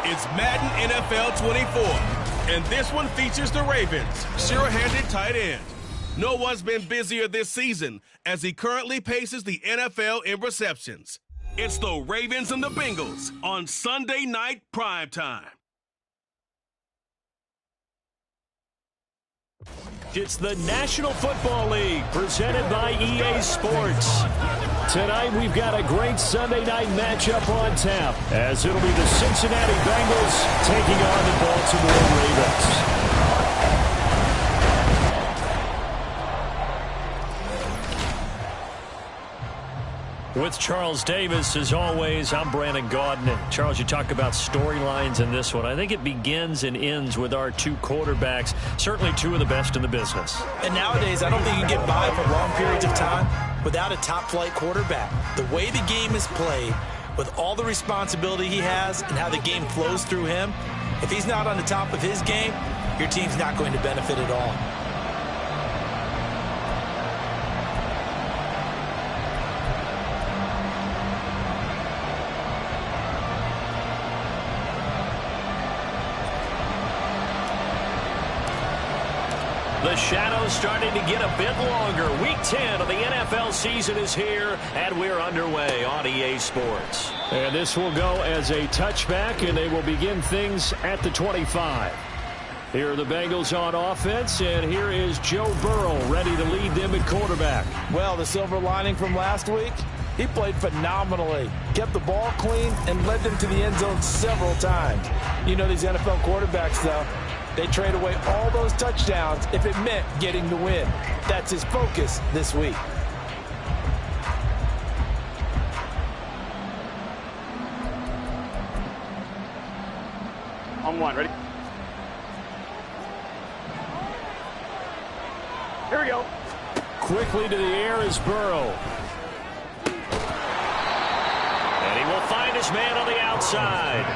It's Madden NFL 24, and this one features the Ravens' sure-handed tight end. No one's been busier this season as he currently paces the NFL in receptions. It's the Ravens and the Bengals on Sunday Night Primetime. It's the National Football League presented by EA Sports. Tonight we've got a great Sunday night matchup on tap as it'll be the Cincinnati Bengals taking on the Baltimore Ravens. With Charles Davis, as always, I'm Brandon Gaudin. Charles, you talk about storylines in this one. I think it begins and ends with our two quarterbacks, certainly two of the best in the business. And nowadays, I don't think you can get by for long periods of time without a top-flight quarterback. The way the game is played, with all the responsibility he has and how the game flows through him, if he's not on the top of his game, your team's not going to benefit at all. The shadow's starting to get a bit longer. Week 10 of the NFL season is here, and we're underway on EA Sports. And this will go as a touchback, and they will begin things at the 25. Here are the Bengals on offense, and here is Joe Burrow ready to lead them at quarterback. Well, the silver lining from last week, he played phenomenally, kept the ball clean, and led them to the end zone several times. You know these NFL quarterbacks, though, they trade away all those touchdowns if it meant getting the win. That's his focus this week. On one, ready? Here we go. Quickly to the air is Burrow. And he will find his man on the outside.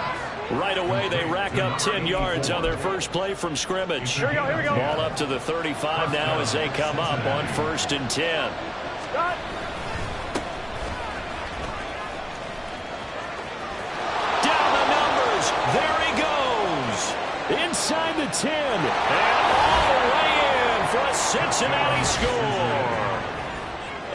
Right away, they rack up 10 yards on their first play from scrimmage. Here we go, here we go. Ball up to the 35 now as they come up on 1st and 10. Start. Down the numbers. There he goes. Inside the 10. And all the way in for a Cincinnati score.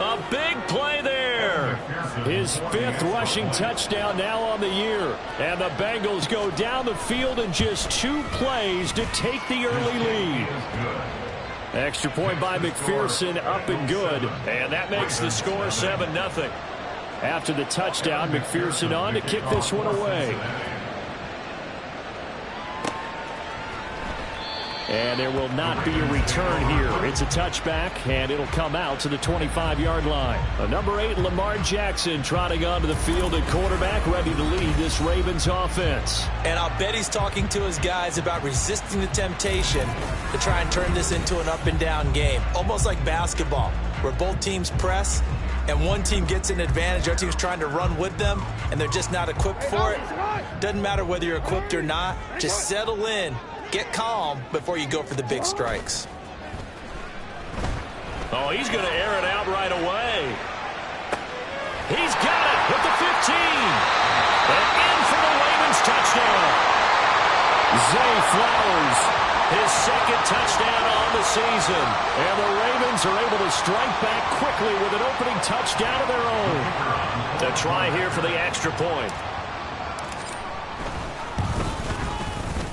A big play there. His 5th rushing touchdown now on the year. And the Bengals go down the field in just 2 plays to take the early lead. Extra point by McPherson, up and good. And that makes the score 7-0. After the touchdown, McPherson on to kick this one away. And there will not be a return here. It's a touchback, and it'll come out to the 25-yard line. Number 8, Lamar Jackson, trotting onto the field at quarterback, ready to lead this Ravens offense. And I'll bet he's talking to his guys about resisting the temptation to try and turn this into an up-and-down game. Almost like basketball, where both teams press, and one team gets an advantage. Our team's trying to run with them, and they're just not equipped for it. Doesn't matter whether you're equipped or not. Just settle in. Get calm before you go for the big strikes. Oh, he's going to air it out right away. He's got it with the 15. And in for the Ravens touchdown. Zay Flowers, his 2nd touchdown on the season. And the Ravens are able to strike back quickly with an opening touchdown of their own. To try here for the extra point.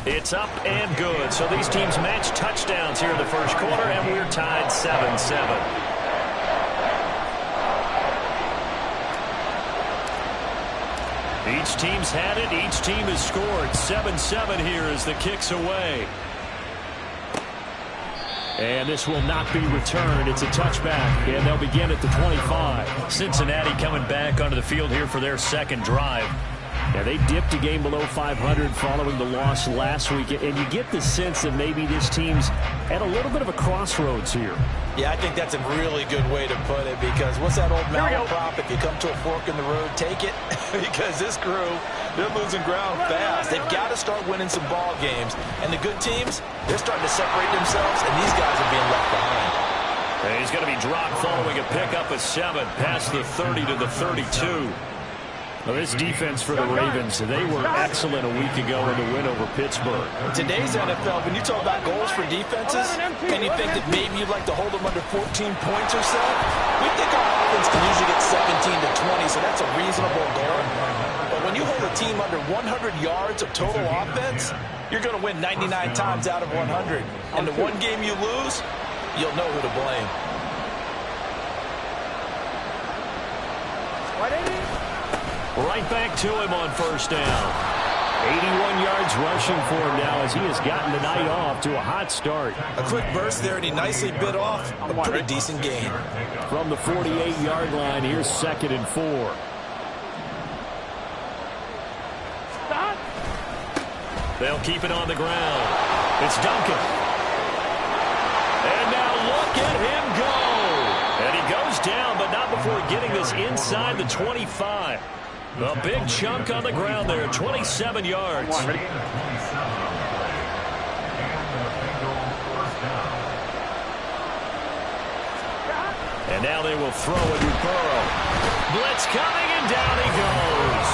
It's up and good. So these teams match touchdowns here in the first quarter, and we're tied 7-7. Each team's had it. Each team has scored. 7-7 here as the kick's away. And this will not be returned. It's a touchback, and they'll begin at the 25. Cincinnati coming back onto the field here for their 2nd drive. Yeah, they dipped a game below 500 following the loss last week, and you get the sense that maybe this team's at a little bit of a crossroads here. Yeah, I think that's a really good way to put it, because what's that old malaprop? If you come to a fork in the road, take it. Because this crew, they're losing ground fast. They've got to start winning some ball games. And the good teams, they're starting to separate themselves, and these guys are being left behind. And he's going to be dropped following a pickup of 7 past the 30 to the 32. Well, this defense for the Ravens, they were excellent a week ago in the win over Pittsburgh. In today's NFL, when you talk about goals for defenses, and you think that maybe you'd like to hold them under 14 points or so, we think our offense can usually get 17 to 20, so that's a reasonable goal. But when you hold a team under 100 yards of total offense, you're going to win 99 times out of 100. And the one game you lose, you'll know who to blame. Right back to him on first down. 81 yards rushing for him now as he has gotten the night off to a hot start. A quick burst there, and he nicely bit off a pretty decent gain. From the 48-yard line, here's 2nd and 4. They'll keep it on the ground. It's Duncan. And now look at him go. And he goes down, but not before getting this inside the 25. A big chunk on the ground there, 27 yards. And now they will throw it to Burrow. Blitz coming, and down he goes.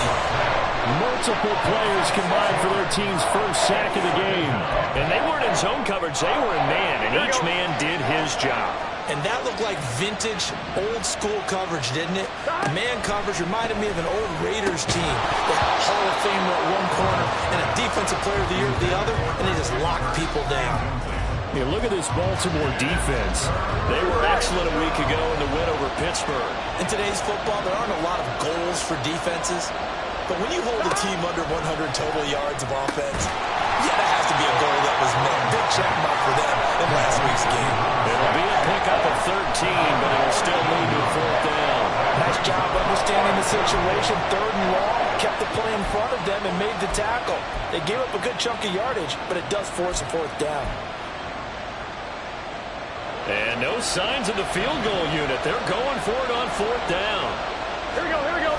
Multiple players combined for their team's first sack of the game. And they weren't in zone coverage, they were in man, and each man did his job. And that looked like vintage, old-school coverage, didn't it? Man coverage reminded me of an old Raiders team. They had a Hall of Famer at one corner and a Defensive Player of the Year at the other, and they just locked people down. Yeah, look at this Baltimore defense. They were excellent a week ago in the win over Pittsburgh. In today's football, there aren't a lot of goals for defenses. But when you hold a team under 100 total yards of offense, yeah, that has to be a goal that was met. Big check mark for them in last week's game. It'll be a pickup of 13, but it'll still lead to a 4th down. Nice job understanding the situation. 3rd and long, kept the play in front of them and made the tackle. They gave up a good chunk of yardage, but it does force a 4th down. And no signs of the field goal unit. They're going for it on 4th down. Here we go, here we go.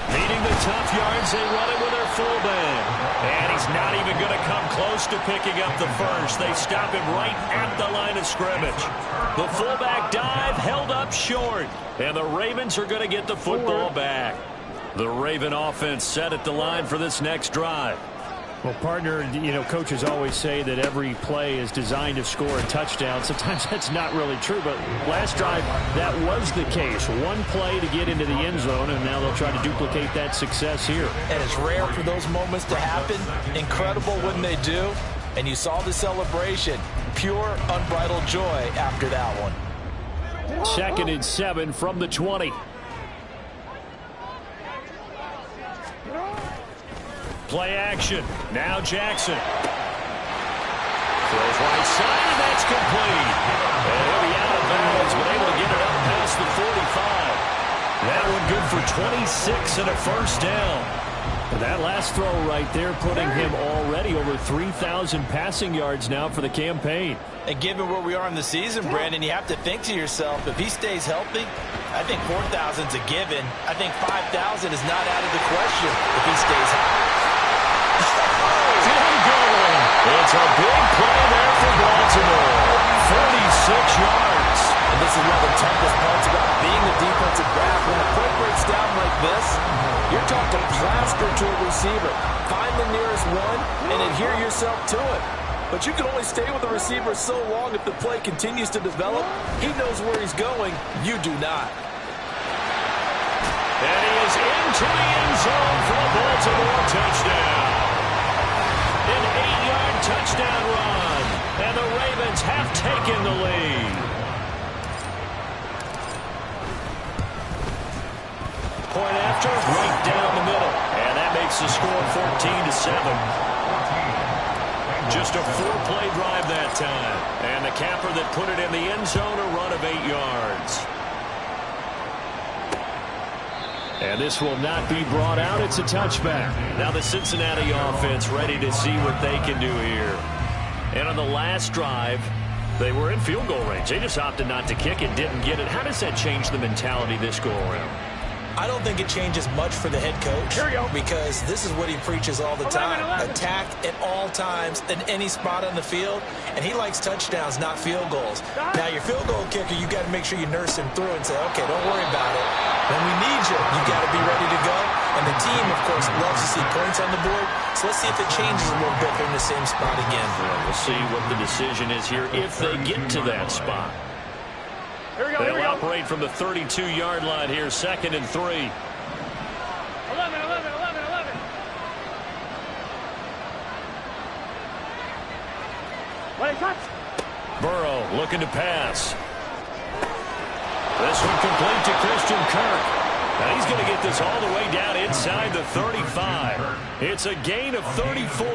Needing the tough yards, they run it with their fullback. And he's not even going to come close to picking up the first. They stop him right at the line of scrimmage. The fullback dive held up short. And the Ravens are going to get the football back. The Raven offense set at the line for this next drive. Well, partner, you know, coaches always say that every play is designed to score a touchdown. Sometimes that's not really true, but last drive, that was the case. One play to get into the end zone, and now they'll try to duplicate that success here. And it's rare for those moments to happen. Incredible when they do. And you saw the celebration. Pure, unbridled joy after that one. 2nd and 7 from the 20. Play action. Now Jackson. Throws right side, and that's complete. And he'll be out of bounds, but able to get it up past the 45. That one good for 26 and a 1st down. And that last throw right there putting him already over 3,000 passing yards now for the campaign. And given where we are in the season, Brandon, you have to think to yourself, if he stays healthy, I think 4,000's a given. I think 5,000 is not out of the question if he stays healthy. It's a big play there for Baltimore. 46 yards. And this is one of the toughest parts about being a defensive back. When a play breaks down like this, you're taught to plaster to a receiver. Find the nearest one and adhere yourself to it. But you can only stay with the receiver so long if the play continues to develop. He knows where he's going. You do not. And he is into the end zone for a Baltimore touchdown. An 8-yard touchdown run. And the Ravens have taken the lead. Point after, right down the middle. And that makes the score 14-7. Just a 4-play drive that time. And the capper that put it in the end zone, a run of 8 yards. And this will not be brought out. It's a touchback. Now the Cincinnati offense ready to see what they can do here. And on the last drive, they were in field goal range. They just opted not to kick it, didn't get it. How does that change the mentality this go around? I don't think it changes much for the head coach because this is what he preaches all the time. Attack at all times in any spot on the field, and he likes touchdowns, not field goals. Now, your field goal kicker, you got to make sure you nurse him through and say, okay, don't worry about it. When we need you, you got to be ready to go. And the team, of course, loves to see points on the board. So let's see if it changes a little bit. They're in the same spot again. Yeah, we'll see what the decision is here if they get to that spot. They'll operate from the 32-yard line here, 2nd and 3. 11. Burrow looking to pass. This one complete to Christian Kirk. And he's going to get this all the way down inside the 35. It's a gain of 34.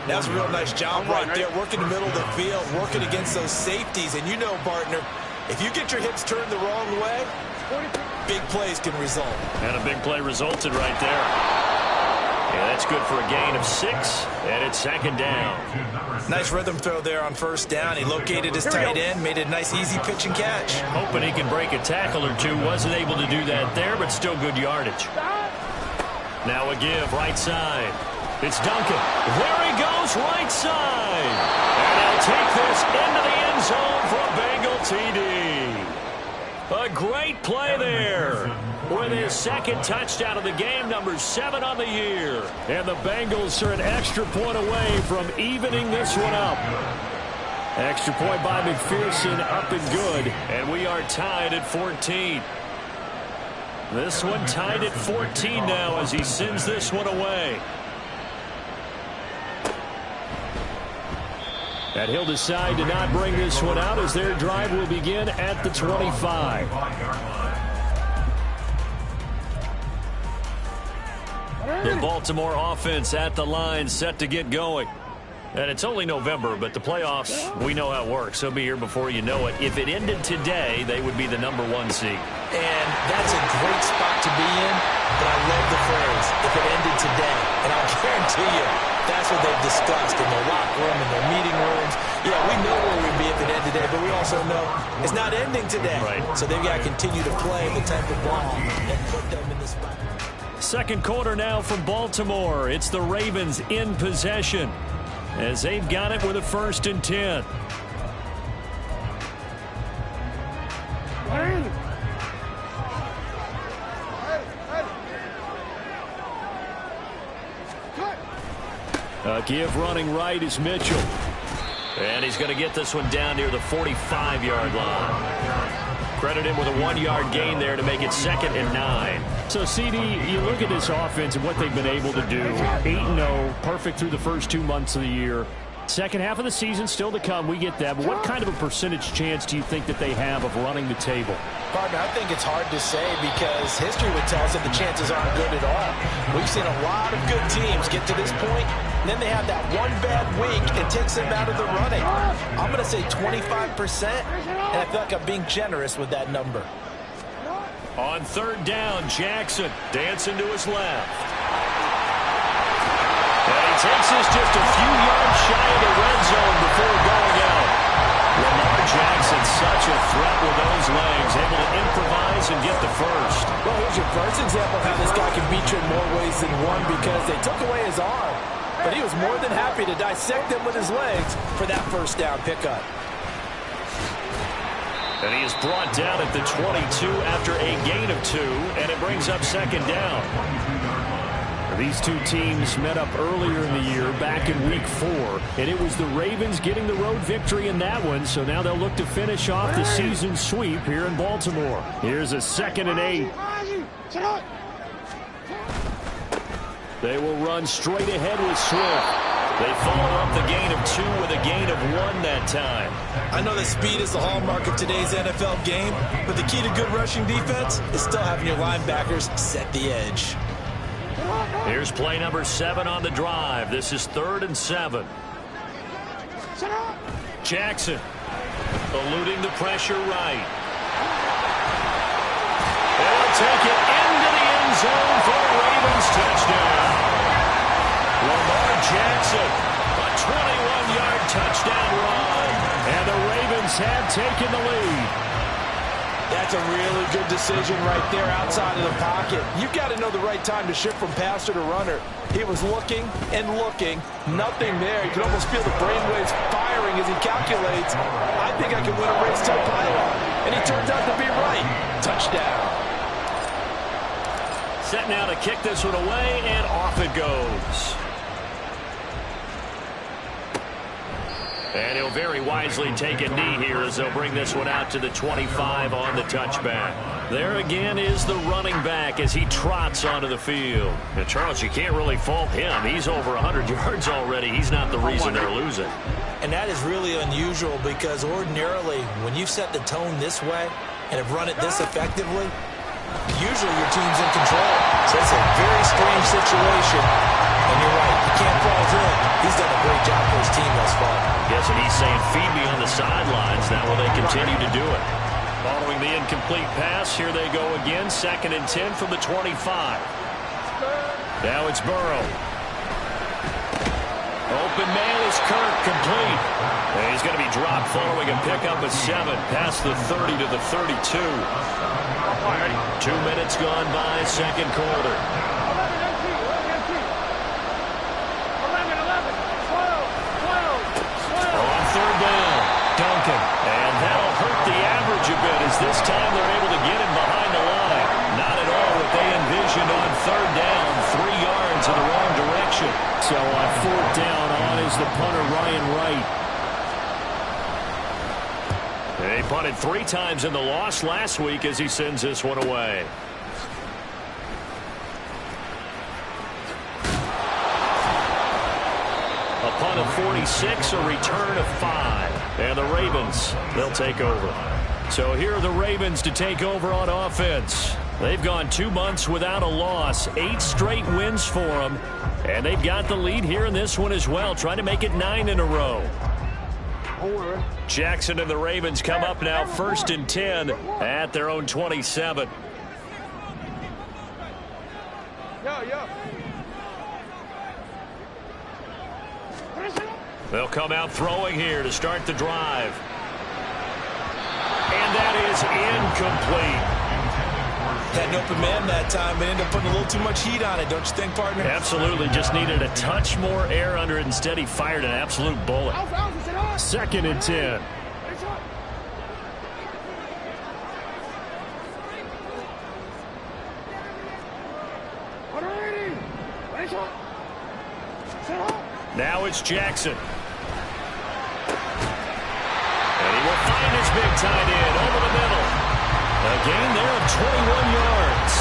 That's a real nice job right there, working the middle of the field, working against those safeties. And you know, partner, if you get your hips turned the wrong way, big plays can result. And a big play resulted right there. Yeah, that's good for a gain of 6, and it's 2nd down. Nice rhythm throw there on 1st down. He located his tight end, made it a nice easy pitch and catch. Hoping he can break a tackle or two. Wasn't able to do that there, but still good yardage. Now a give, right side. It's Duncan. There he goes, right side. And he'll take this into the end zone for a Bengal TD. A great play there. With his 2nd touchdown of the game, number 7 on the year. And the Bengals are an extra point away from evening this one up. Extra point by McPherson, up and good. And we are tied at 14. This one tied at 14 now as he sends this one away. And he'll decide to not bring this one out as their drive will begin at the 25. The Baltimore offense at the line, set to get going. And it's only November, but the playoffs, we know how it works. They'll be here before you know it. If it ended today, they would be the number 1 seed. And that's a great spot to be in, but I love the phrase, if it ended today. And I'll guarantee you, that's what they've discussed in their locker room, in their meeting rooms. Yeah, we know where we'd be if it ended today, but we also know it's not ending today. Right. So they've got to continue to play the type of ball that put them in this spot. 2nd quarter now from Baltimore. It's the Ravens in possession as they've got it with a 1st and 10. A give running right is Mitchell. And he's going to get this one down near the 45-yard line. Credit him with a 1-yard gain there to make it 2nd and 9. So, CD, you look at this offense and what they've been able to do. 8-0, perfect through the first 2 months of the year. Second half of the season still to come. We get that. But what kind of a percentage chance do you think that they have of running the table? Partner, I think it's hard to say because history would tell us that the chances aren't good at all. We've seen a lot of good teams get to this point, and then they have that one bad week and takes them out of the running. I'm going to say 25%, and I feel like I'm being generous with that number. On 3rd down, Jackson dancing to his left. And he takes this just a few yards shy of the red zone before going out. Lamar Jackson, such a threat with those legs, able to improvise and get the first. Well, here's your first example of how this guy can beat you in more ways than one because they took away his arm. But he was more than happy to dissect them with his legs for that 1st down pickup. And he is brought down at the 22 after a gain of 2, and it brings up 2nd down. These two teams met up earlier in the year, back in Week 4, and it was the Ravens getting the road victory in that one, so now they'll look to finish off the season sweep here in Baltimore. Here's a 2nd and 8. They will run straight ahead with Swift. They follow up the gain of 2 with a gain of 1 that time. I know that speed is the hallmark of today's NFL game, but the key to good rushing defense is still having your linebackers set the edge. Here's play number 7 on the drive. This is 3rd and 7. Jackson eluding the pressure right. They'll take it into the end zone for a Ravens touchdown. Lamar Jackson, a 21-yard touchdown run. And the Ravens have taken the lead. That's a really good decision right there outside of the pocket. You've got to know the right time to shift from passer to runner. He was looking and looking. Nothing there. You can almost feel the brainwaves firing as he calculates. I think I can win a race to the pylon. And he turns out to be right. Touchdown. Set now to kick this one away, and off it goes. And he'll very wisely take a knee here as they'll bring this one out to the 25 on the touchback. There again is the running back as he trots onto the field. Now, Charles, you can't really fault him. He's over 100 yards already. He's not the reason they're losing. And that is really unusual because ordinarily when you set the tone this way and have run it this effectively, usually your team's in control. So it's a very strange situation. And you're right, you can't fault him. He's done a great job for his team thus far. Yes, and he's saying, feed me on the sidelines. Now will they continue to do it? Following the incomplete pass, here they go again. 2nd and 10 from the 25. Now it's Burrow. Open man is Kirk, complete. And he's going to be dropped following a pickup of 7 past the 30 to the 32. 2 minutes gone by, second quarter. 3rd down, Duncan. And that'll hurt the average a bit as this time they're able to get him behind the line. Not at all what they envisioned on 3rd down, 3 yards in the wrong direction. So on 4th down, on is the punter, Ryan Wright. They punted 3 times in the loss last week as he sends this one away. A punt of 46, a return of 5. And the Ravens, they'll take over. So here are the Ravens to take over on offense. They've gone 2 months without a loss, 8 straight wins for them. And they've got the lead here in this one as well, trying to make it 9 in a row. Jackson and the Ravens come up now 1st and 10 at their own 27. They'll come out throwing here to start the drive. And that is incomplete. Had an open man that time, but ended up putting a little too much heat on it, don't you think, partner? Absolutely. Just needed a touch more air under it. Instead, he fired an absolute bullet. 2nd and 10. Now it's Jackson. And he will find his big tight end over the middle. A gain there of 21 yards.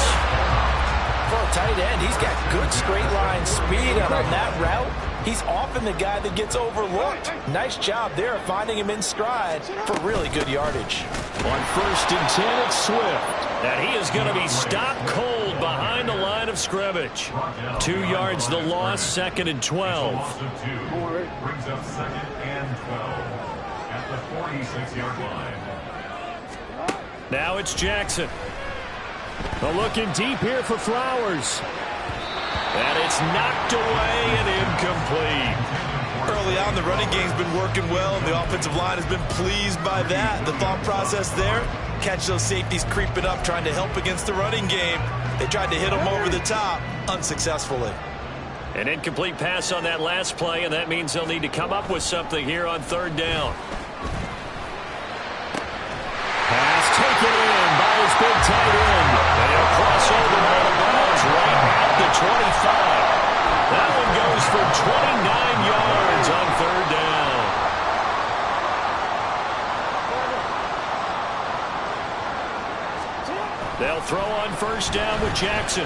For a tight end, he's got good straight line speed, and on that route, he's often the guy that gets overlooked. Nice job there of finding him in stride for really good yardage. On 1st and 10, it's Swift. And he is going to be stopped cold behind the line of scrimmage. 2 yards the loss, 2nd and 12. Brings up 2nd and 12 at the 46-yard line. Now it's Jackson. Looking deep here for Flowers. And it's knocked away and incomplete. Early on, the running game's been working well, and the offensive line has been pleased by that. The thought process there, catch those safeties creeping up, trying to help against the running game. They tried to hit them over the top, unsuccessfully. An incomplete pass on that last play, and that means they'll need to come up with something here on 3rd down. Pass taken in by his big tight end. And he'll cross over out of bounds right at the 25. That one goes for 29 yards on 3rd down. They'll throw on 1st down with Jackson.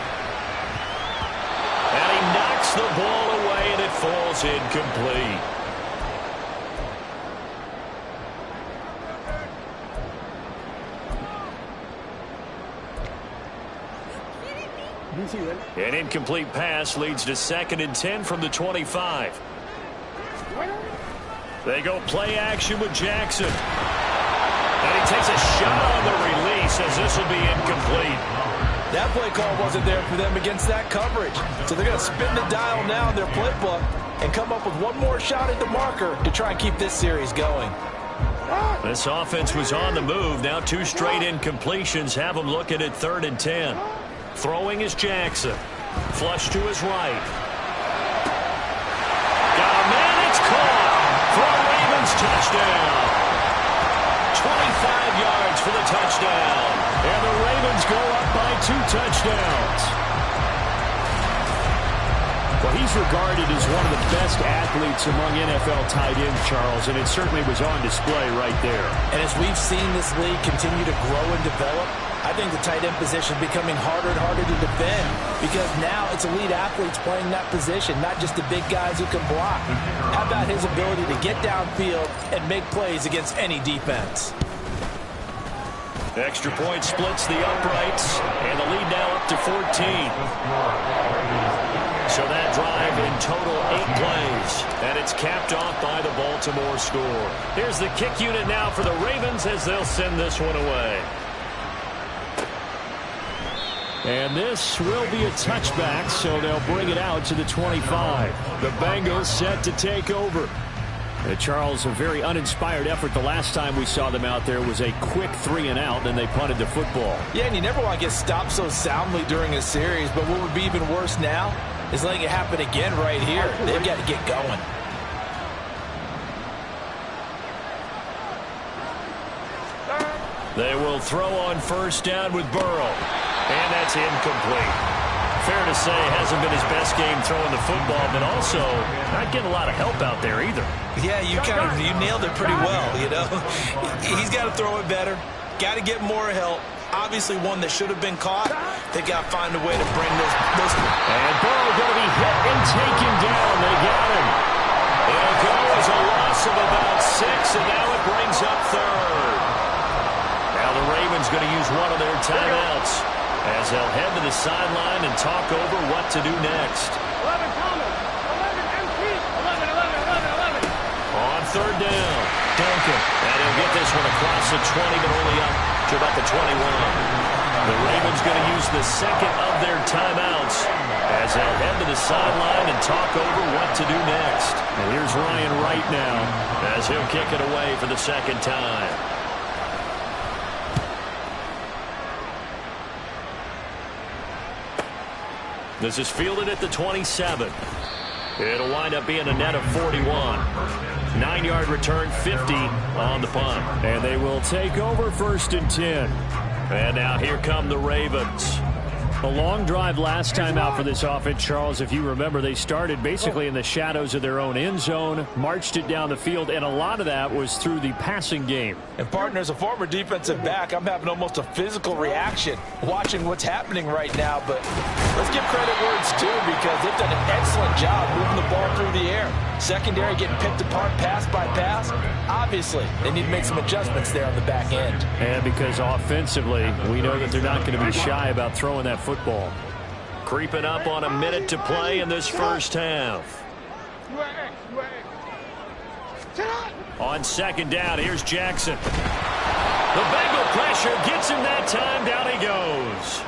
And he knocks the ball away, and it falls incomplete. An incomplete pass leads to 2nd and 10 from the 25. They go play action with Jackson. And he takes a shot on the release as this will be incomplete. That play call wasn't there for them against that coverage. So they're going to spin the dial now in their playbook and come up with one more shot at the marker to try and keep this series going. This offense was on the move. Now 2 straight incompletions have them looking at 3rd and 10. Throwing is Jackson. Flush to his right. Got a man, it's caught for a Ravens touchdown. 25 yards for the touchdown. And the Ravens go up by 2 touchdowns. he's regarded as one of the best athletes among NFL tight ends, Charles, and it certainly was on display right there. And as we've seen this league continue to grow and develop, I think the tight end position is becoming harder and harder to defend because now it's elite athletes playing that position, not just the big guys who can block. How about his ability to get downfield and make plays against any defense? Extra point splits the uprights, and the lead now up to 14. So that drive in total 8 plays, and it's capped off by the Baltimore score. Here's the kick unit now for the Ravens as they'll send this one away. And this will be a touchback, so they'll bring it out to the 25. The Bengals set to take over. Charles, a very uninspired effort the last time we saw them out there was a quick 3-and-out, and they punted the football. Yeah, and you never want to get stopped so soundly during a series, but what would be even worse now is letting it happen again right here. They've got to get going. They will throw on first down with Burrow, and that's incomplete. Fair to say, hasn't been his best game throwing the football, but also not getting a lot of help out there either. Yeah, you nailed it pretty well, you know. He's got to throw it better, got to get more help. Obviously one that should have been caught. They got to find a way to bring those. And Burrow going to be hit and taken down. They got him. It'll go as a loss of about 6, and now it brings up third. Now the Ravens going to use one of their timeouts as they'll head to the sideline and talk over what to do next. 11 Thomas, 11 MT, 11. On third down, Duncan. And he'll get this one across the 20, but only up to about the 21. The Ravens going to use the second of their timeouts as they'll head to the sideline and talk over what to do next. And here's Ryan Wright now as he'll kick it away for the second time. This is fielded at the 27. It'll wind up being a net of 41. 9-yard return, 50 on the punt. And they will take over 1st and 10. And now here come the Ravens. A long drive last time out for this offense, Charles. If you remember, they started basically in the shadows of their own end zone, marched it down the field, and a lot of that was through the passing game. And, partner, as a former defensive back, I'm having almost a physical reaction watching what's happening right now. But let's give credit where it's due because they've done an excellent job moving the ball through the air. Secondary getting picked apart pass by pass. Obviously, they need to make some adjustments there on the back end. And because offensively, we know that they're not going to be shy about throwing that football. Creeping up on a minute to play in this first half. On second down, here's Jackson. The Bengal pressure gets him that time. Down he goes.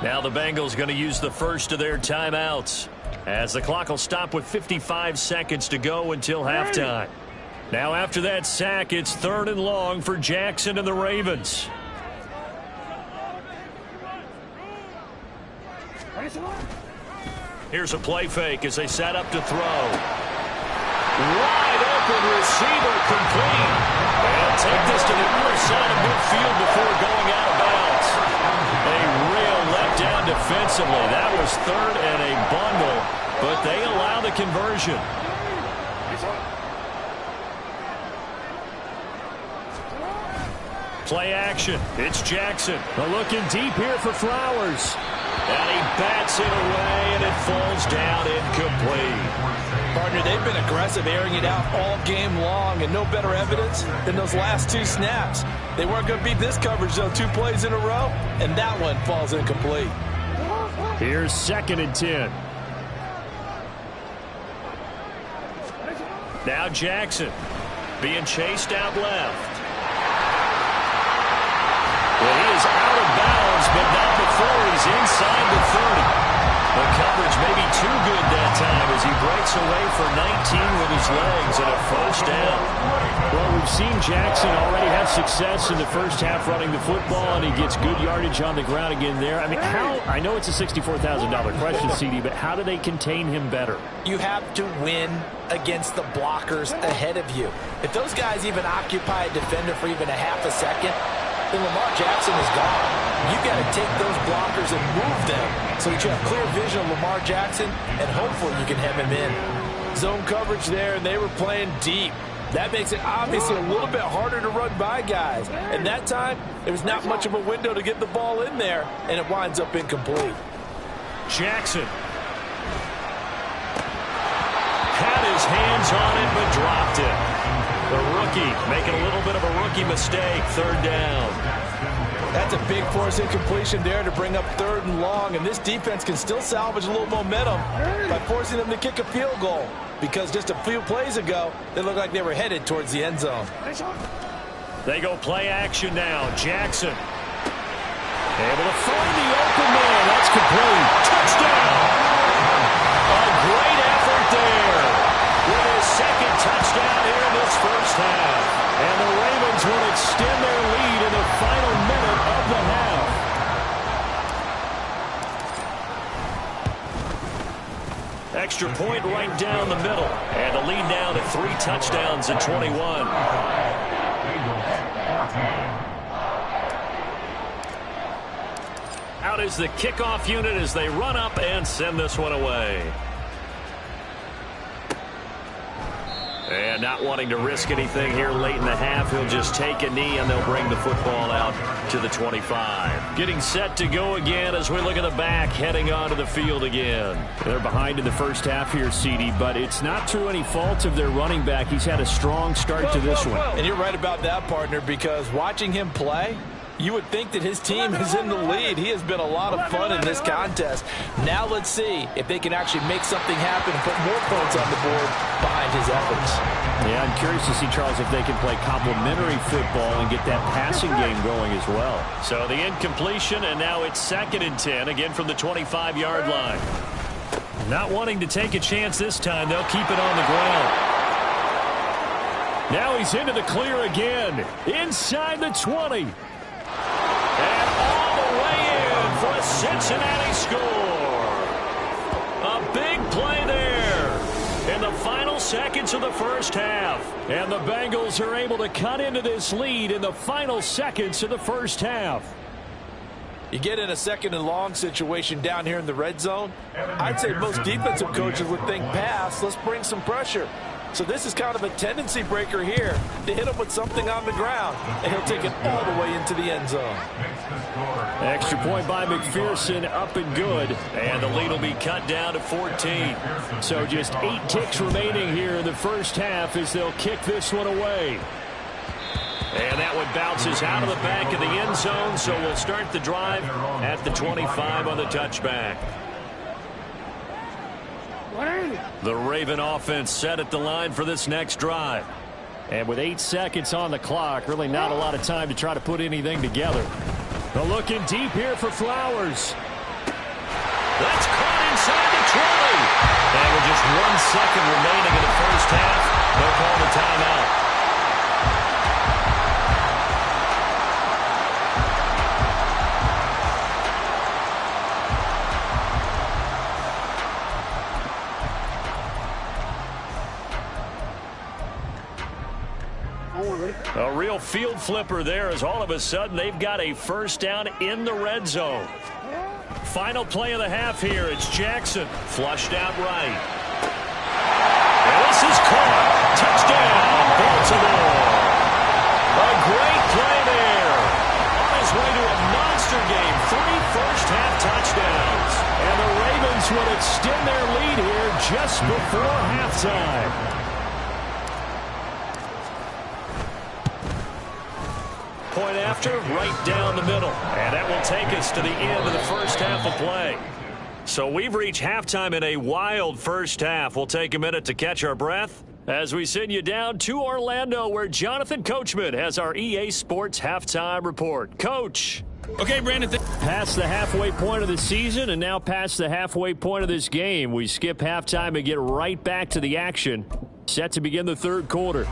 Now the Bengals going to use the first of their timeouts as the clock will stop with 55 seconds to go until halftime. Now after that sack, it's 3rd and long for Jackson and the Ravens. Here's a play fake as they set up to throw. Wide open receiver complete. They'll take this to the other side of midfield before going out of bounds. A real letdown defensively. That was 3rd and a bundle, but they allow the conversion. Play action. It's Jackson. Looking deep here for Flowers. And he bats it away, and it falls down incomplete. Partner, they've been aggressive, airing it out all game long, and no better evidence than those last 2 snaps. They weren't going to beat this coverage, though, 2 plays in a row, and that one falls incomplete. Here's 2nd and 10. Now Jackson being chased out left. Well, he is out of bounds, but not before he's inside the 30. The coverage may be too good that time as he breaks away for 19 with his legs and a first down. Well, we've seen Jackson already have success in the first half running the football, and he gets good yardage on the ground again there. I mean, I know it's a $64,000 question, CD, but how do they contain him better? You have to win against the blockers ahead of you. If those guys even occupy a defender for even a half a second, then Lamar Jackson is gone. You got to take those blockers and move them so that you have clear vision of Lamar Jackson, and hopefully you can hem him in. Zone coverage there, and they were playing deep. That makes it obviously a little bit harder to run by guys. And that time, there was not much of a window to get the ball in there, and it winds up incomplete. Jackson had his hands on it, but dropped it. The rookie making a little bit of a rookie mistake. Third down. That's a big force incompletion there to bring up 3rd and long, and this defense can still salvage a little momentum by forcing them to kick a field goal, because just a few plays ago, they looked like they were headed towards the end zone. They go play action now. Jackson able to find the open man. That's complete. Touchdown. A great effort there with his 2nd touchdown here in this first half. And the Ravens will extend their lead in the final minute of the half. Extra point right down the middle. And the lead down to 3 touchdowns at 21. Out is the kickoff unit as they run up and send this one away. And not wanting to risk anything here late in the half, he'll just take a knee and they'll bring the football out to the 25. Getting set to go again as we look at the back, heading onto the field again. They're behind in the first half here, CD, but it's not through any fault of their running back. He's had a strong start to this one. And you're right about that, partner, because watching him play, you would think that his team is in the lead. He has been a lot of fun in this contest. Now let's see if they can actually make something happen and put more points on the board behind his efforts. Yeah, I'm curious to see, Charles, if they can play complementary football and get that passing game going as well. So the incompletion, and now it's 2nd and 10, again from the 25-yard line. Not wanting to take a chance this time, they'll keep it on the ground. Now he's into the clear again, inside the 20. And all the way in for a Cincinnati score. A big play there in the final seconds of the first half. And the Bengals are able to cut into this lead in the final seconds of the first half. You get in a 2nd and long situation down here in the red zone, I'd say most defensive coaches would think pass, let's bring some pressure. So this is kind of a tendency breaker here to hit him with something on the ground, and he'll take it all the way into the end zone. Extra point by McPherson, up and good. And the lead will be cut down to 14. So just 8 ticks remaining here in the first half as they'll kick this one away. And that one bounces out of the back of the end zone, so we'll start the drive at the 25 on the touchback. The Raven offense set at the line for this next drive. And with 8 seconds on the clock, really not a lot of time to try to put anything together. They're looking deep here for Flowers. That's caught inside the 20. And with just 1 second remaining in the first half, they'll call the timeout. A real field flipper there as all of a sudden they've got a first down in the red zone. Final play of the half here. It's Jackson. Flushed out right. And this is caught. Touchdown, Baltimore. A great play there. On his way to a monster game. 3 first-half touchdowns. And the Ravens will extend their lead here just before halftime. Point after, right down the middle. And that will take us to the end of the first half of play. So we've reached halftime in a wild first half. We'll take a minute to catch our breath as we send you down to Orlando, where Jonathan Coachman has our EA Sports halftime report. Coach. Okay, Brandon. Past the halfway point of the season and now past the halfway point of this game. We skip halftime and get right back to the action. Set to begin the third quarter.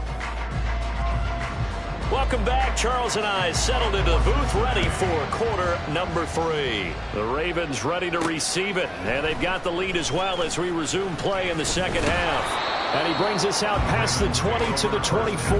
Welcome back. Charles and I settled into the booth, ready for quarter number 3. The Ravens ready to receive it, and they've got the lead as well as we resume play in the second half. And he brings us out past the 20 to the 24.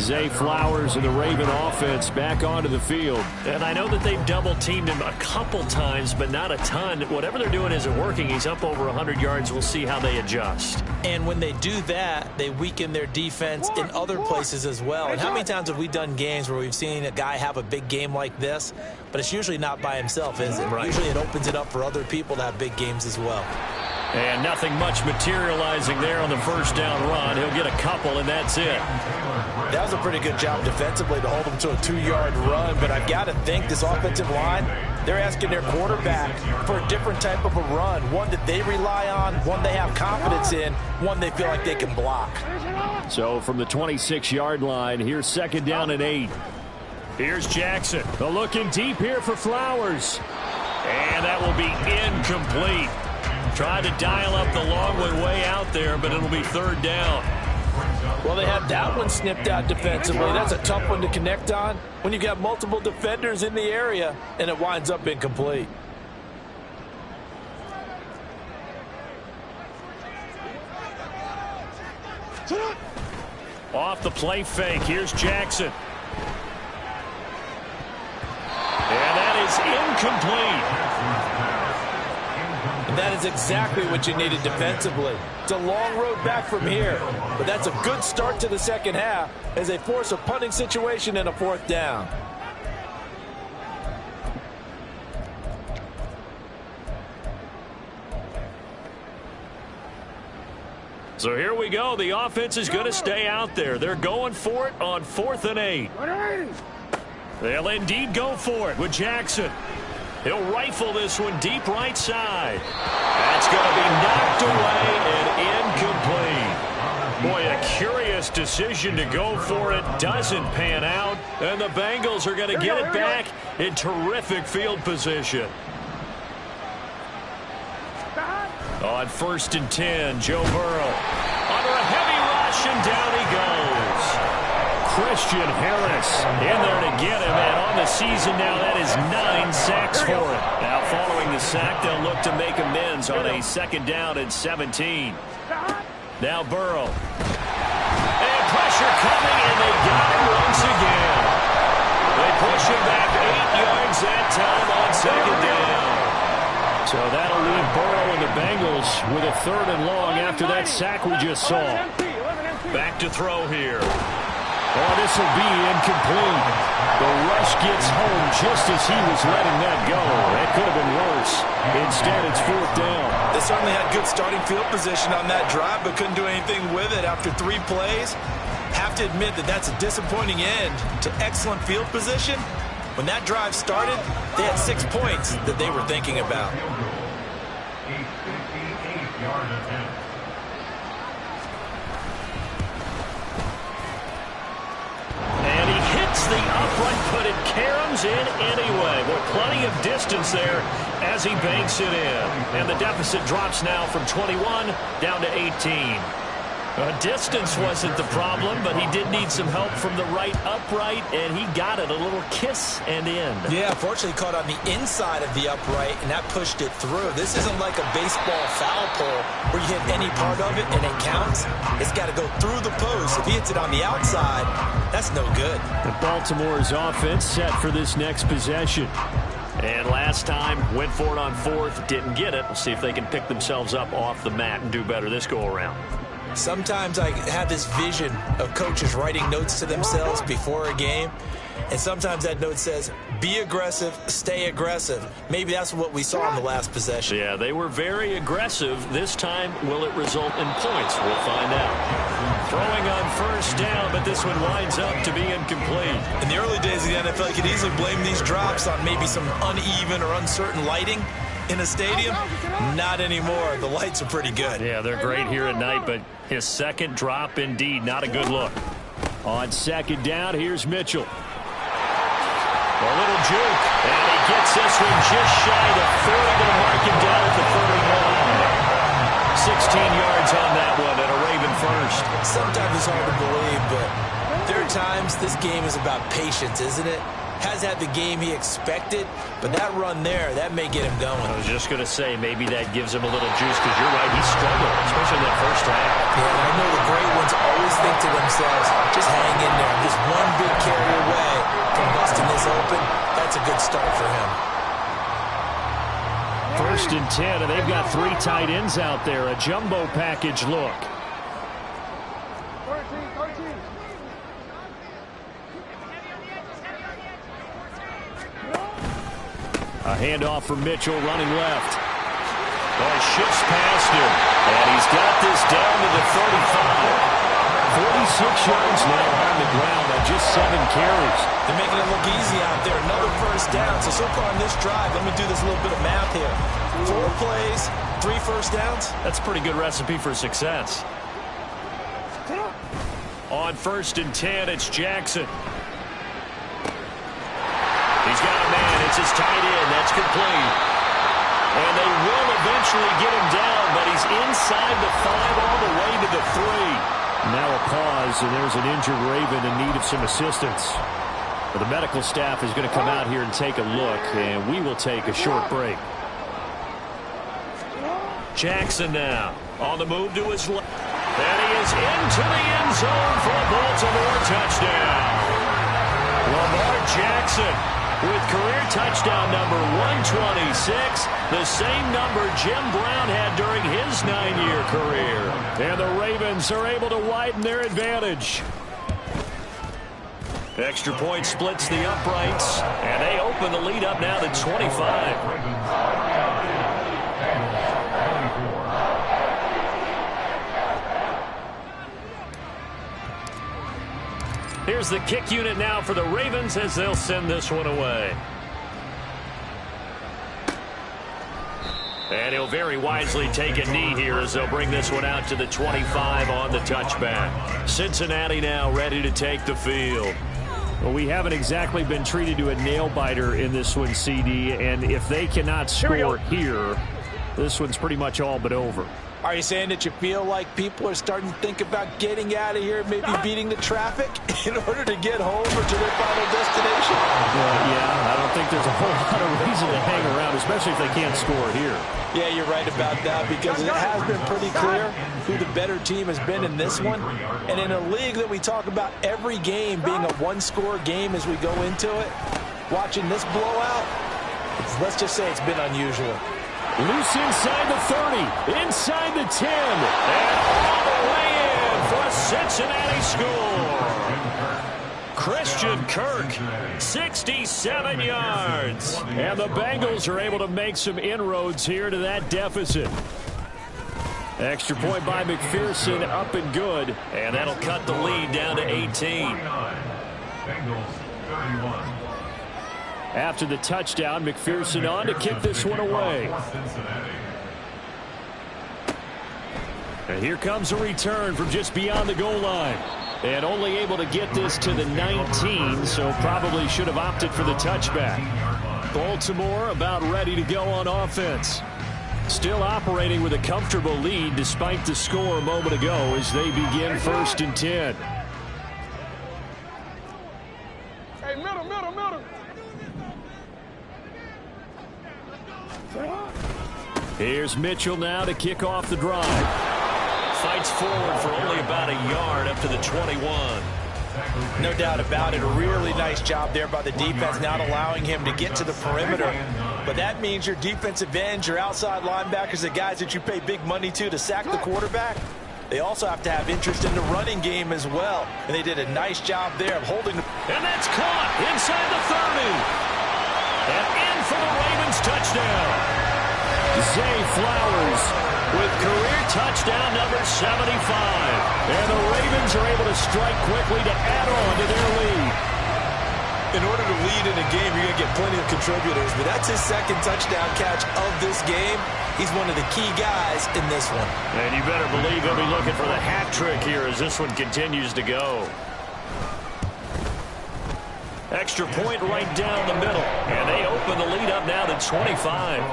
Zay Flowers and the Raven offense back onto the field. And I know that they've double-teamed him a couple times, but not a ton. Whatever they're doing isn't working. He's up over 100 yards. We'll see how they adjust. And when they do that, they weaken their defense in other places as well. And how many times have we done games where we've seen a guy have a big game like this, but it's usually not by himself, is it? Right. Usually it opens it up for other people to have big games as well. And nothing much materializing there on the first down run. He'll get a couple, and that's it. That was a pretty good job defensively to hold him to a 2-yard run, but I've got to think this offensive line, they're asking their quarterback for a different type of a run, one that they rely on, one they have confidence in, one they feel like they can block. So from the 26-yard line, here's 2nd down and 8. Here's Jackson. Looking deep here for Flowers. And that will be incomplete. Tried to dial up the long one way out there, but it'll be 3rd down. Well, they had that one snipped out defensively. That's a tough one to connect on when you've got multiple defenders in the area, and it winds up incomplete. Off the play fake, here's Jackson. And that is incomplete. And that is exactly what you needed defensively. It's a long road back from here, but that's a good start to the second half as they force a punting situation and a 4th down. So here we go. The offense is going to stay out there. They're going for it on 4th and 8. They'll indeed go for it with Jackson. He'll rifle this one deep right side. That's going to be knocked away and incomplete. Boy, a curious decision to go for it. Doesn't pan out. And the Bengals are going to get it back in terrific field position. On 1st and 10, Joe Burrow. Under a heavy rush, and down he goes. Christian Harris in there to get him, and on the season now, that is 9 sacks for him. Now, following the sack, they'll look to make amends on a 2nd down and 17. Now Burrow. And pressure coming, and they got him once again. They push him back 8 yards that time on 2nd down. So that'll leave Burrow and the Bengals with a 3rd and long after that sack we just saw. Back to throw here. Oh, this will be incomplete. The rush gets home just as he was letting that go. That could have been worse. Instead, it's 4th down. They certainly had good starting field position on that drive, but couldn't do anything with it after 3 plays. Have to admit that that's a disappointing end to excellent field position. When that drive started, they had 6 points that they were thinking about. A 58-yard attempt. And he hits the upright, but it caroms in anyway. With plenty of distance there as he banks it in. And the deficit drops now from 21 down to 18. Distance wasn't the problem, but he did need some help from the right upright, and he got it. A little kiss and in. Yeah, fortunately caught on the inside of the upright, and that pushed it through. This isn't like a baseball foul pole where you hit any part of it and it counts. It's got to go through the post. If he hits it on the outside, that's no good. The Baltimore's offense set for this next possession. And last time, went for it on 4th, didn't get it. We'll see if they can pick themselves up off the mat and do better this go-around. Sometimes I have this vision of coaches writing notes to themselves before a game, and sometimes that note says, be aggressive, stay aggressive. Maybe that's what we saw in the last possession. Yeah, they were very aggressive. This time, will it result in points? We'll find out. Throwing on 1st down, but this one winds up to be incomplete. In the early days of the NFL, you could easily blame these drops on maybe some uneven or uncertain lighting in a stadium. Not anymore. The lights are pretty good. Yeah, they're great here at night, but his 2nd drop, indeed, not a good look. On 2nd down, here's Mitchell. A little juke, and he gets this one just shy of 40. They'll mark him down at the 31. 16 yards on that one, and a Raven first. Sometimes it's hard to believe, but there are times this game is about patience, isn't it? has had the game he expected, but that run there, that may get him going. I was just going to say, maybe that gives him a little juice, because you're right, he struggled, especially in that first half. Yeah, and I know the great ones always think to themselves, just hang in there. I'm just one big carry away from busting this open. That's a good start for him. 1st and 10, and they've got 3 tight ends out there. A jumbo package look. 13. A handoff from Mitchell running left. Oh, he shifts past him, and he's got this down to the 35. 46 yards now on the ground on just 7 carries. They're making it look easy out there. Another first down. So far on this drive, let me do this little bit of math here. 4 plays, 3 first downs. That's a pretty good recipe for success. On 1st and 10, it's Jackson. He's got a man. It's his tight end. That's complete. And they will eventually get him down, but he's inside the 5 all the way to the 3. Now a pause, and there's an injured Raven in need of some assistance. But the medical staff is going to come out here and take a look, and we will take a short break. Jackson now on the move to his left. And he is into the end zone for a Baltimore touchdown. Lamar Jackson with career touchdown number 126, the same number Jim Brown had during his 9-year career. And the Ravens are able to widen their advantage. Extra point splits the uprights, and they open the lead up now to 25. Here's the kick unit now for the Ravens as they'll send this one away. And he'll very wisely take a knee here as they'll bring this one out to the 25 on the touchback. Cincinnati now ready to take the field. Well, we haven't exactly been treated to a nail-biter in this one, CD, and if they cannot score here, this one's pretty much all but over. Are you saying that you feel like people are starting to think about getting out of here, maybe beating the traffic in order to get home or to their final destination? Yeah, I don't think there's a whole lot of reason to hang around, especially if they can't score here. Yeah, you're right about that, because it has been pretty clear who the better team has been in this one. And in a league that we talk about every game being a one-score game as we go into it, watching this blowout, let's just say it's been unusual. Loose inside the 30, inside the 10, and all the way in for a Cincinnati score. Christian Kirk, 67 yards. And the Bengals are able to make some inroads here to that deficit. Extra point by McPherson, up and good. And that'll cut the lead down to 18. Bengals 31. After the touchdown, McPherson on to kick this one away. And here comes a return from just beyond the goal line. And only able to get this to the 19, so probably should have opted for the touchback. Baltimore about ready to go on offense. Still operating with a comfortable lead despite the score a moment ago as they begin 1st and 10. Hey, middle. Here's Mitchell now to kick off the drive. Fights forward for only about a yard up to the 21. No doubt about it. A really nice job there by the defense, not allowing him to get to the perimeter. But that means your defensive ends, your outside linebackers, the guys that you pay big money to sack the quarterback, they also have to have interest in the running game as well. And they did a nice job there of holding. And that's caught inside the 30. And in for the Ravens touchdown. Zay Flowers with career touchdown number 75. And the Ravens are able to strike quickly to add on to their lead. In order to lead in a game, you're going to get plenty of contributors, but that's his second touchdown catch of this game. He's one of the key guys in this one. And you better believe he'll be looking for the hat trick here as this one continues to go. Extra point right down the middle. And they open the lead up now to 25.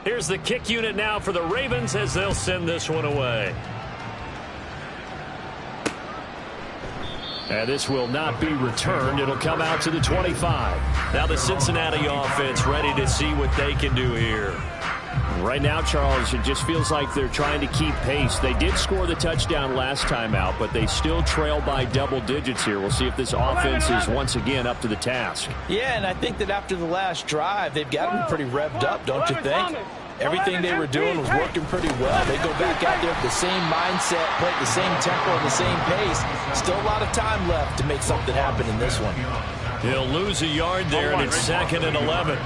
Here's the kick unit now for the Ravens as they'll send this one away. And this will not be returned. It'll come out to the 25. Now the Cincinnati offense ready to see what they can do here. Right now, Charles, it just feels like they're trying to keep pace. They did score the touchdown last time out, but they still trail by double digits here. We'll see if this offense is once again up to the task. Yeah, and I think that after the last drive, they've gotten pretty revved up, don't you think? Everything they were doing was working pretty well. They go back out there with the same mindset, play at the same tempo, the same pace. Still a lot of time left to make something happen in this one. He'll lose a yard there, and it's 2nd and 11.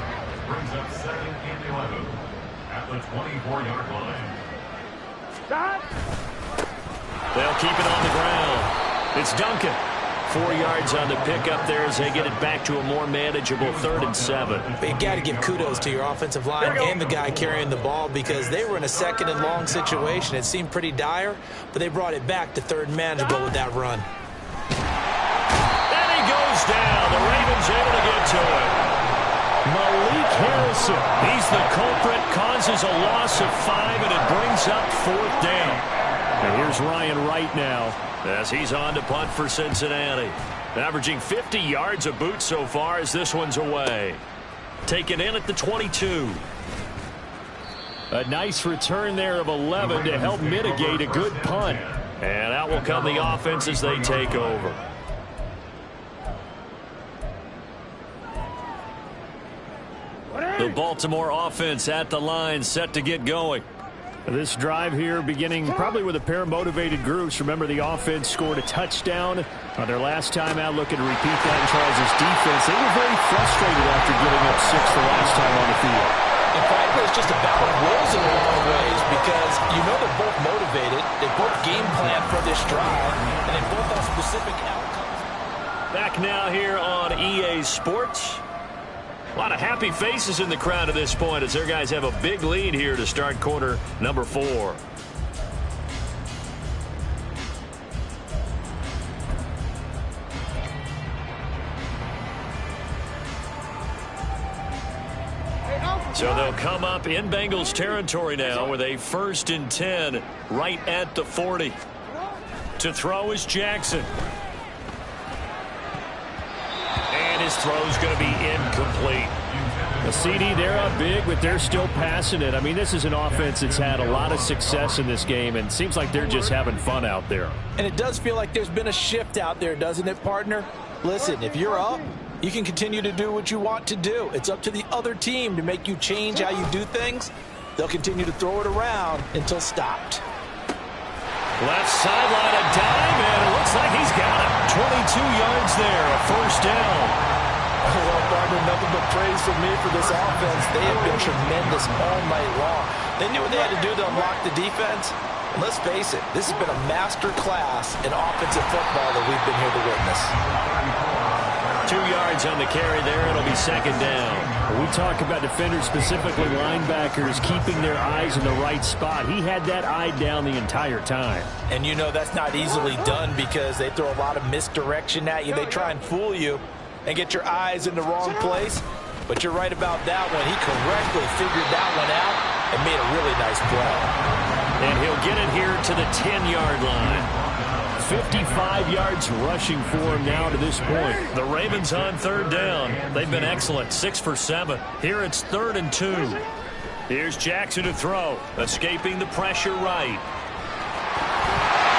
Brings up 2nd and 11 at the 24-yard line. They'll keep it on the ground. It's Duncan. 4 yards on the pickup there as they get it back to a more manageable 3rd and 7. But you got to give kudos to your offensive line and the guy carrying the ball because they were in a 2nd and long situation. It seemed pretty dire, but they brought it back to 3rd and manageable with that run. And he goes down. The Ravens able to get to it. Malik Harrison. He's the culprit, causes a loss of 5, and it brings up 4th down. And here's Ryan Wright now, as he's on to punt for Cincinnati. Averaging 50 yards a boot so far as this one's away. Taken in at the 22. A nice return there of 11 to help mitigate a good punt. And out will come the offense as they take over. The Baltimore offense at the line, set to get going. This drive here beginning probably with a pair of motivated groups. Remember, the offense scored a touchdown on their last time out. Looking to repeat that in Charles' defense. They were very frustrated after giving up 6 the last time on the field. And frankly, it's just a battle of wills in a lot of ways because you know they're both motivated. They both game plan for this drive, and they both have specific outcomes. Back now here on EA Sports. A lot of happy faces in the crowd at this point as their guys have a big lead here to start quarter number 4. So they'll come up in Bengals territory now with a 1st and 10 right at the 40. To throw is Jackson. And his throw's going to be incomplete. The CD, they're up big, but they're still passing it. I mean, this is an offense that's had a lot of success in this game, and it seems like they're just having fun out there. And it does feel like there's been a shift out there, doesn't it, partner? Listen, if you're up, you can continue to do what you want to do. It's up to the other team to make you change how you do things. They'll continue to throw it around until stopped. Left sideline, a dime, and it looks like he's got it. 22 yards there, a 1st down. Well, partner, nothing but praise from me for this offense. They have been tremendous all night long. They knew what they had to do to unlock the defense. And let's face it, this has been a master class in offensive football that we've been here to witness. 2 yards on the carry there. It'll be 2nd down. We talk about defenders, specifically linebackers, keeping their eyes in the right spot. He had that eye down the entire time. And you know that's not easily done because they throw a lot of misdirection at you. They try and fool you and get your eyes in the wrong place. But you're right about that one. He correctly figured that one out and made a really nice play. And he'll get it here to the 10-yard line. 55 yards rushing for him now to this point. The Ravens on 3rd down. They've been excellent, 6 for 7. Here it's 3rd and 2. Here's Jackson to throw, escaping the pressure right.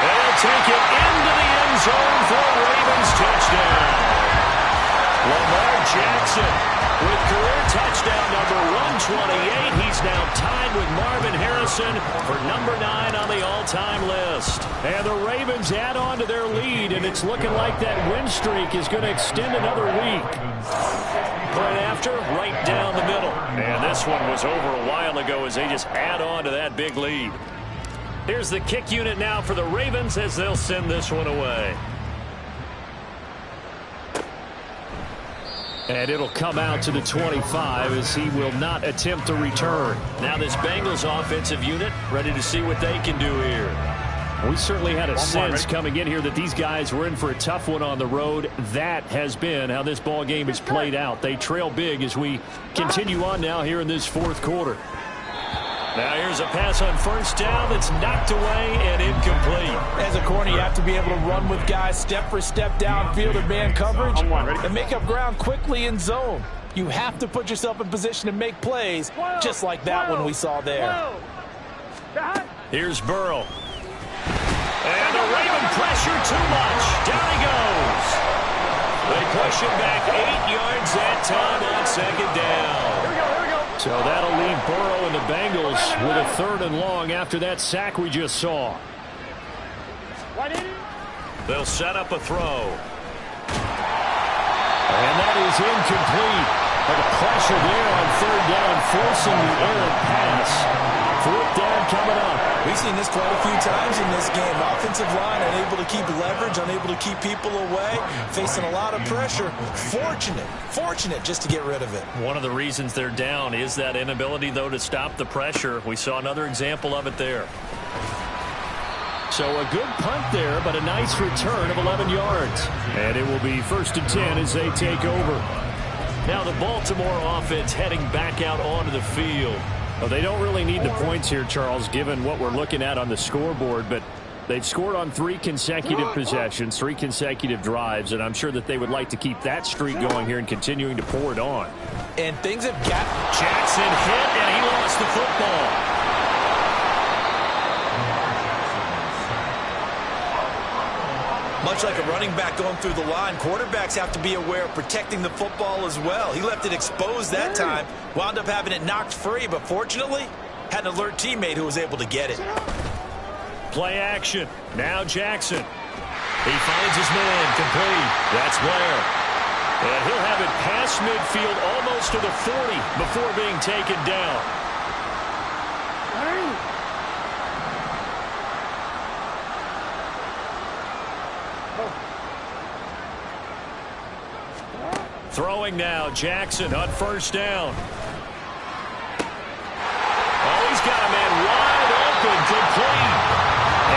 They'll take it into the end zone for a Ravens touchdown. Lamar Jackson with career touchdown number 128. He's now tied with Marvin Harrison for number 9 on the all-time list. And the Ravens add on to their lead, and it's looking like that win streak is going to extend another week. Right after, right down the middle. And this one was over a while ago as they just add on to that big lead. Here's the kick unit now for the Ravens as they'll send this one away. And it'll come out to the 25 as he will not attempt to return. Now this Bengals offensive unit ready to see what they can do here. We certainly had a sense coming in here that these guys were in for a tough one on the road. That has been how this ball game has played out. They trail big as we continue on now here in this 4th quarter. Now here's a pass on first down that's knocked away and incomplete. As a corner, you have to be able to run with guys step for step downfield in man coverage and make up ground quickly in zone. You have to put yourself in position to make plays, just like that one we saw there. Here's Burrow. And the Raven pressure too much. Down he goes. They push him back 8 yards that time on second down. So that'll leave Burrow and the Bengals with a 3rd and long after that sack we just saw. They'll set up a throw. And that is incomplete. But the pressure there on 3rd down, forcing the errant pass. 4th down coming up. We've seen this quite a few times in this game. Offensive line unable to keep leverage, unable to keep people away, facing a lot of pressure. Fortunate just to get rid of it. One of the reasons they're down is that inability, though, to stop the pressure. We saw another example of it there. So a good punt there, but a nice return of 11 yards. And it will be 1st and 10 as they take over. Now the Baltimore offense heading back out onto the field. Well, they don't really need the points here, Charles, given what we're looking at on the scoreboard, but they've scored on 3 consecutive possessions, 3 consecutive drives, and I'm sure that they would like to keep that streak going here and continuing to pour it on. And things have got... Jackson hit, and he lost the football. Much like a running back going through the line, quarterbacks have to be aware of protecting the football as well. He left it exposed that time, wound up having it knocked free, but fortunately, had an alert teammate who was able to get it. Play action. Now Jackson. He finds his man, complete. That's Blair. And he'll have it past midfield almost to the 40 before being taken down. Throwing now, Jackson on 1st down. Oh, he's got a man wide open, complete.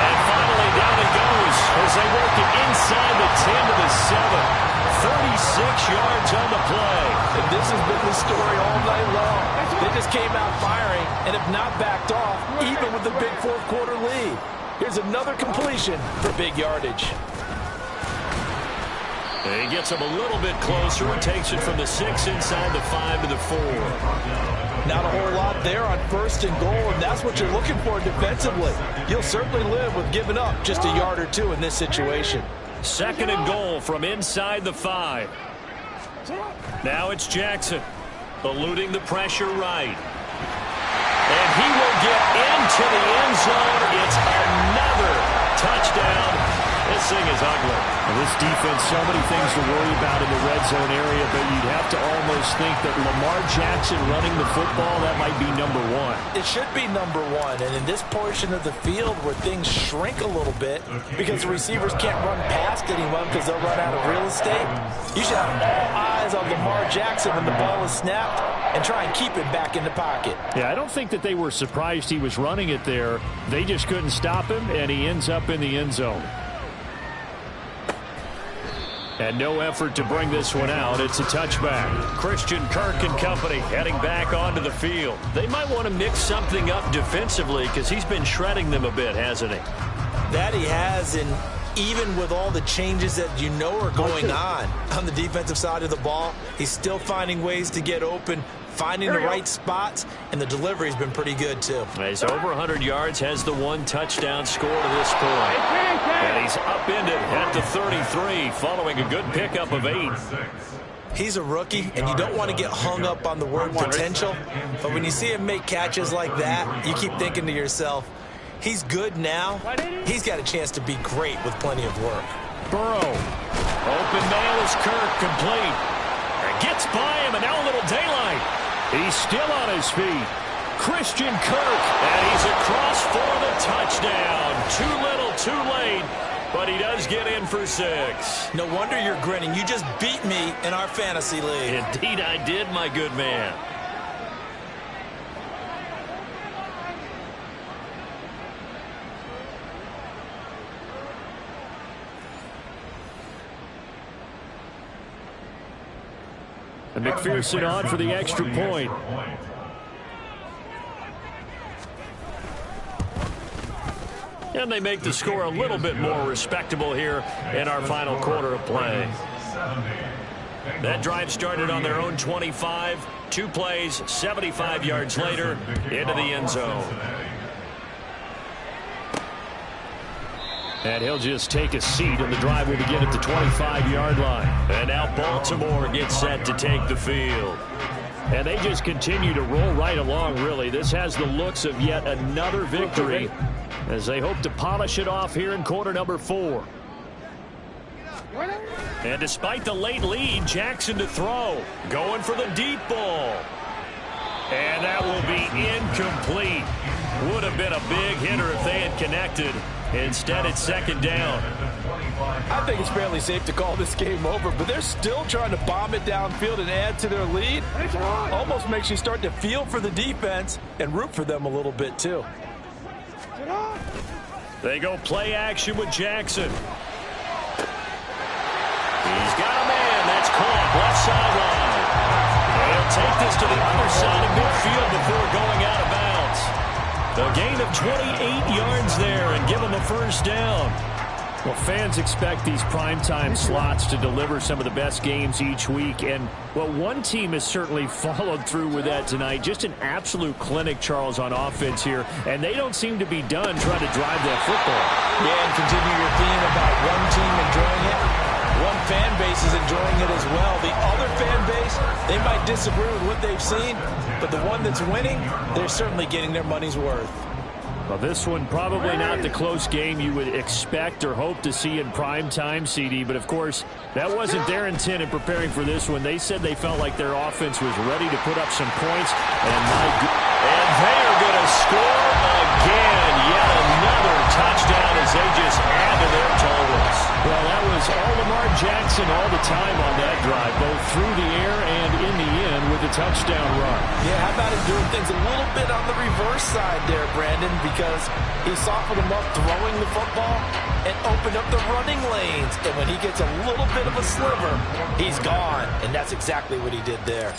And finally down he goes as they work it inside the 10 to the 7. 36 yards on the play. And this has been the story all night long. They just came out firing and have not backed off, even with the big 4th quarter lead. Here's another completion for big yardage. He gets him a little bit closer and takes it from the 6 inside the 5 to the 4. Not a whole lot there on 1st and goal, and that's what you're looking for defensively. You'll certainly live with giving up just a yard or 2 in this situation. 2nd and goal from inside the 5. Now it's Jackson, eluding the pressure right. And he will get into the end zone. It's another touchdown. This thing is ugly. Well, this defense, so many things to worry about in the red zone area, but you'd have to almost think that Lamar Jackson running the football, that might be number 1. It should be number 1, and in this portion of the field where things shrink a little bit because the receivers can't run past anyone because they'll run out of real estate, you should have all eyes on Lamar Jackson when the ball is snapped and try and keep it back in the pocket. Yeah, I don't think that they were surprised he was running it there. They just couldn't stop him, and he ends up in the end zone. And no effort to bring this one out. It's a touchback. Christian Kirk and company heading back onto the field. They might want to mix something up defensively because he's been shredding them a bit, hasn't he? That he has, and even with all the changes that you know are going on the defensive side of the ball, he's still finding ways to get open, finding the right spots, and the delivery's been pretty good, too. He's over 100 yards, has the 1 touchdown score to this point. And he's upended at the 33, following a good pickup of 8. He's a rookie, and you don't want to get hung up on the word potential, but when you see him make catches like that, you keep thinking to yourself, he's good now. He's got a chance to be great with plenty of work. Burrow. Open man is Kirk, complete. Gets by him, and now a little daylight. He's still on his feet. Christian Kirk, and he's across for the touchdown. Too little, too late, but he does get in for 6. No wonder you're grinning. You just beat me in our fantasy league. Indeed I did, my good man. And McPherson on for the extra point. And they make the score a little bit more respectable here in our final quarter of play. That drive started on their own 25. 2 plays, 75 yards later, into the end zone. And he'll just take a seat, and the drive will begin at the 25-yard line. And now Baltimore gets set to take the field. And they just continue to roll right along, really. This has the looks of yet another victory as they hope to polish it off here in quarter number 4. And despite the late lead, Jackson to throw. Going for the deep ball. And that will be incomplete. Would have been a big hitter if they had connected. Instead, it's second down. I think it's fairly safe to call this game over, but they're still trying to bomb it downfield and add to their lead. Almost makes you start to feel for the defense and root for them a little bit, too. They go play action with Jackson. He's got a man. That's caught left sideline. They'll take this to the other side of midfield before going out of bounds. A gain of 28 yards there and give them a first down. Well, fans expect these primetime slots to deliver some of the best games each week. And, well, one team has certainly followed through with that tonight. Just an absolute clinic, Charles, on offense here. And they don't seem to be done trying to drive that football. Yeah, and continue your theme about one team enjoying it. One fan base is enjoying it as well. The other fan base, they might disagree with what they've seen, but the one that's winning, they're certainly getting their money's worth. Well, this one probably not the close game you would expect or hope to see in prime time, CD. But, of course, that wasn't their intent in preparing for this one. They said they felt like their offense was ready to put up some points. And they are going to score again. Yet another touchdown as they just add to their totals. Well, that was all Lamar Jackson all the time on that drive, both through the air and in the end with a touchdown run. Yeah, how about him doing things a little bit on the reverse side there, Brandon, because he softened him up throwing the football and opened up the running lanes. And when he gets a little bit of a sliver, he's gone. And that's exactly what he did there.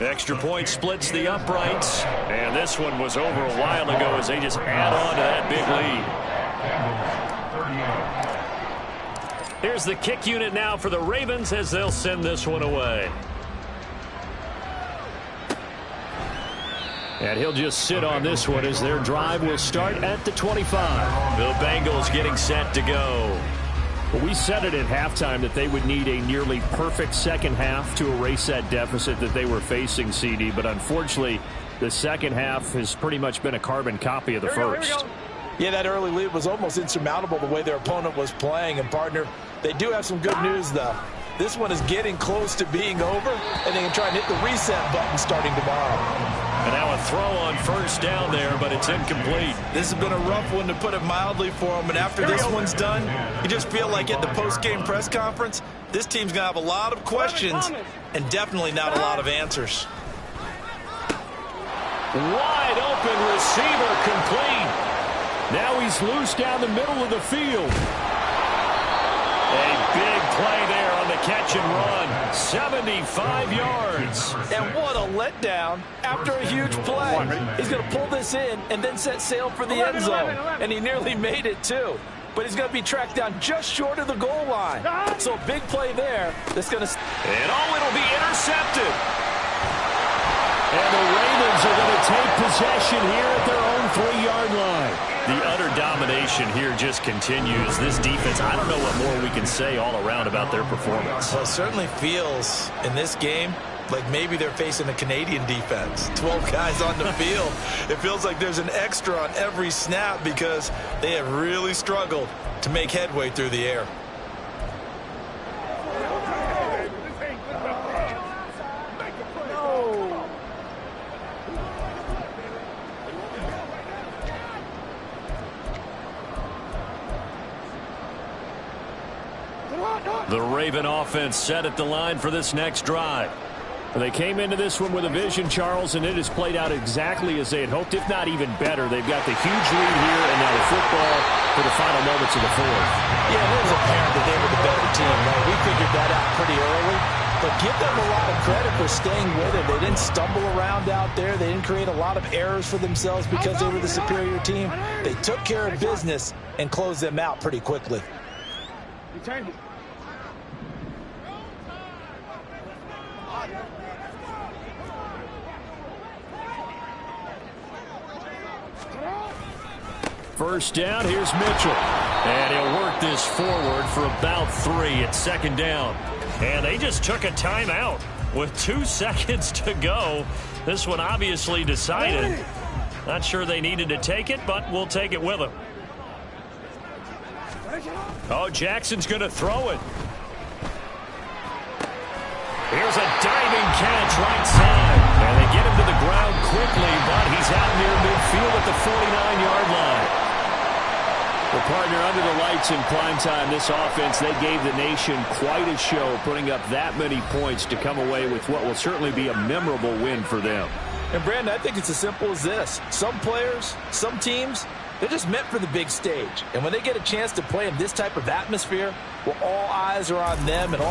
Extra point splits the uprights. And this one was over a while ago as they just add on to that big lead. Here's the kick unit now for the Ravens as they'll send this one away. And he'll just sit on this one as their drive will start at the 25. The Bengals getting set to go. Well, we said it at halftime that they would need a nearly perfect second half to erase that deficit that they were facing, CD. But unfortunately, the second half has pretty much been a carbon copy of the first. Yeah, that early lead was almost insurmountable the way their opponent was playing. And, partner, they do have some good news, though. This one is getting close to being over, and they can try and hit the reset button starting tomorrow. And now a throw on first down there, but it's incomplete. This has been a rough one, to put it mildly, for them. And after this one's done, you just feel like at the post-game press conference, this team's going to have a lot of questions and definitely not a lot of answers. Wide open receiver complete. Now he's loose down the middle of the field. A big play there on the catch and run. 75 yards. And what a letdown after a huge play. He's going to pull this in and then set sail for the end zone. And he nearly made it, too. But he's going to be tracked down just short of the goal line. So a big play there that's going to... And it'll be intercepted. And the Ravens are going to take possession here at their own 3-yard line. The utter domination here just continues. This defense, I don't know what more we can say all around about their performance. Well, it certainly feels in this game like maybe they're facing a Canadian defense. 12 guys on the field. It feels like there's an extra on every snap because they have really struggled to make headway through the air. The Raven offense set at the line for this next drive. They came into this one with a vision, Charles, and it has played out exactly as they had hoped, if not even better. They've got the huge lead here, and now the football for the final moments of the fourth. Yeah, it was apparent that they were the better team, right? We figured that out pretty early. But give them a lot of credit for staying with it. They didn't stumble around out there. They didn't create a lot of errors for themselves because they were the superior team. They took care of business and closed them out pretty quickly. First down, here's Mitchell. And he'll work this forward for about 3 at second down. And they just took a timeout with 2 seconds to go. This one obviously decided. Not sure they needed to take it, but we'll take it with them. Oh, Jackson's going to throw it. Here's a diving catch right side. And they get him to the ground quickly, but he's out near midfield at the 49-yard line. Well, partner, under the lights in primetime, this offense, they gave the nation quite a show, putting up that many points to come away with what will certainly be a memorable win for them. And, Brandon, I think it's as simple as this. Some players, some teams, they're just meant for the big stage. And when they get a chance to play in this type of atmosphere, well, all eyes are on them and all